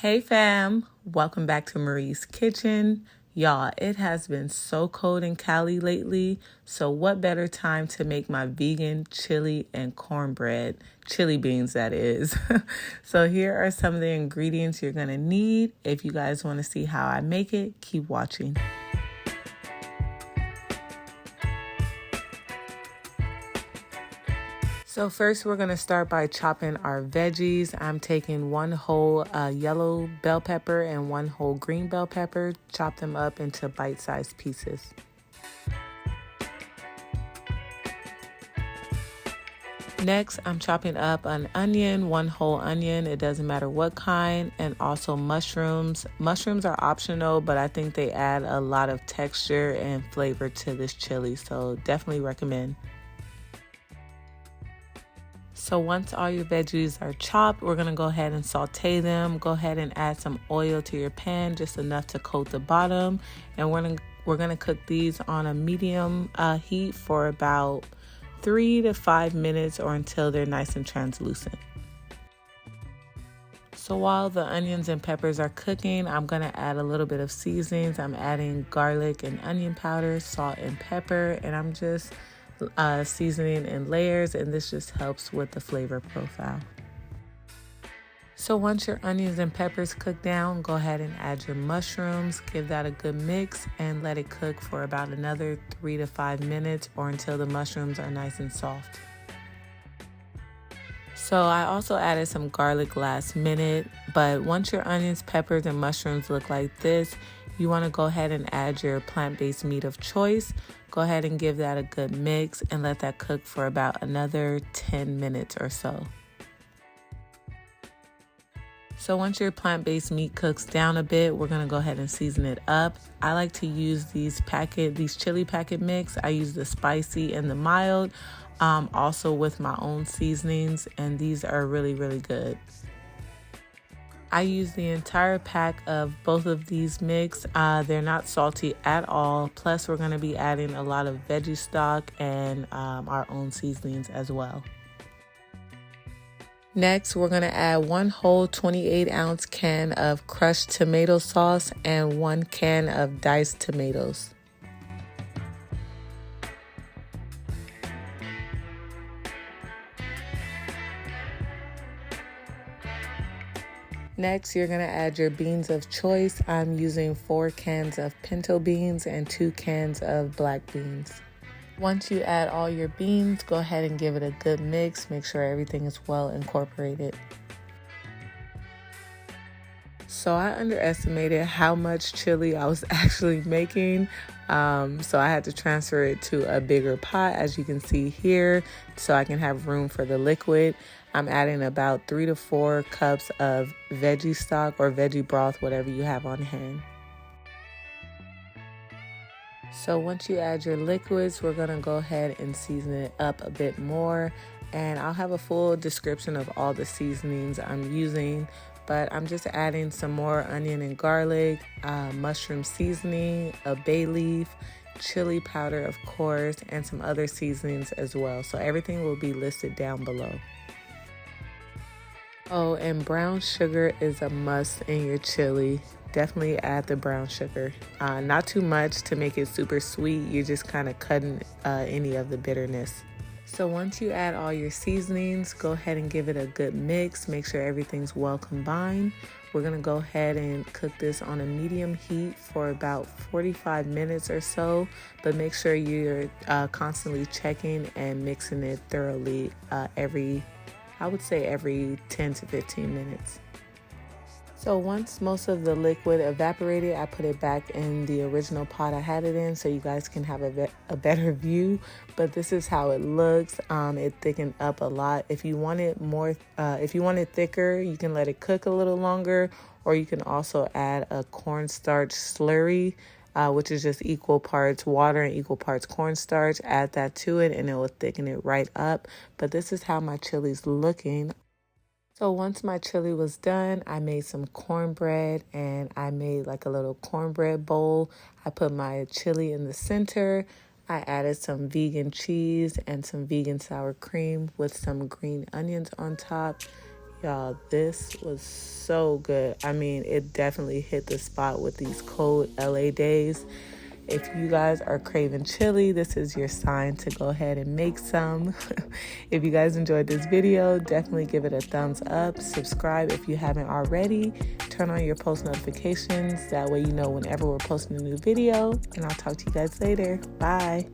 Hey fam, welcome back to Marie's Kitchen. Y'all, it has been so cold in Cali lately, so what better time to make my vegan chili and cornbread, chili beans that is. So here are some of the ingredients you're gonna need. If you guys wanna see how I make it, keep watching. So first we're going to start by chopping our veggies. I'm taking one whole yellow bell pepper and one whole green bell pepper. Chop them up into bite-sized pieces. Next, I'm chopping up an onion, one whole onion. It doesn't matter what kind, and also mushrooms. Mushrooms are optional, but I think they add a lot of texture and flavor to this chili, so definitely recommend. So once all your veggies are chopped, we're going to go ahead and saute them. Go ahead and add some oil to your pan, just enough to coat the bottom. And we're going to cook these on a medium heat for about 3 to 5 minutes or until they're nice and translucent. So while the onions and peppers are cooking, I'm going to add a little bit of seasonings. I'm adding garlic and onion powder, salt and pepper, and I'm just seasoning in layers, and this just helps with the flavor profile. So once your onions and peppers cook down, go ahead and add your mushrooms, give that a good mix, and let it cook for about another 3 to 5 minutes or until the mushrooms are nice and soft. So I also added some garlic last minute, but once your onions, peppers, and mushrooms look like this, you want to go ahead and add your plant-based meat of choice. Go ahead and give that a good mix and let that cook for about another 10 minutes or so. So once your plant-based meat cooks down a bit, we're going to go ahead and season it up. I like to use these chili packet mix. I use the spicy and the mild, also with my own seasonings, and these are really, really good. I use the entire pack of both of these mix. They're not salty at all. Plus, we're going to be adding a lot of veggie stock and our own seasonings as well. Next, we're going to add one whole 28-ounce can of crushed tomato sauce and 1 can of diced tomatoes. Next, you're going to add your beans of choice. I'm using 4 cans of pinto beans and 2 cans of black beans. Once you add all your beans, go ahead and give it a good mix. Make sure everything is well incorporated. So I underestimated how much chili I was actually making. So I had to transfer it to a bigger pot, as you can see here, so I can have room for the liquid. I'm adding about 3 to 4 cups of veggie stock or veggie broth, whatever you have on hand. So once you add your liquids, we're going to go ahead and season it up a bit more. And I'll have a full description of all the seasonings I'm using, but I'm just adding some more onion and garlic, mushroom seasoning, a bay leaf, chili powder, of course, and some other seasonings as well. So everything will be listed down below. Oh, and brown sugar is a must in your chili. Definitely add the brown sugar. Not too much to make it super sweet. You're just kind of cutting any of the bitterness. So once you add all your seasonings, go ahead and give it a good mix. Make sure everything's well combined. We're going to go ahead and cook this on a medium heat for about 45 minutes or so. But make sure you're constantly checking and mixing it thoroughly every 10 to 15 minutes. So once most of the liquid evaporated, I put it back in the original pot I had it in so you guys can have a better view. But this is how it looks. It thickened up a lot. If you want it thicker, you can let it cook a little longer, or you can also add a cornstarch slurry, which is just equal parts water and equal parts cornstarch. Add that to it and it will thicken it right up. But this is how my chili's looking. So once my chili was done, I made some cornbread, and I made like a little cornbread bowl. I put my chili in the center. I added some vegan cheese and some vegan sour cream with some green onions on top. Y'all, this was so good. I mean, it definitely hit the spot with these cold LA days. If you guys are craving chili, this is your sign to go ahead and make some. If you guys enjoyed this video, definitely give it a thumbs up. Subscribe if you haven't already. Turn on your post notifications. That way you know whenever we're posting a new video. And I'll talk to you guys later. Bye.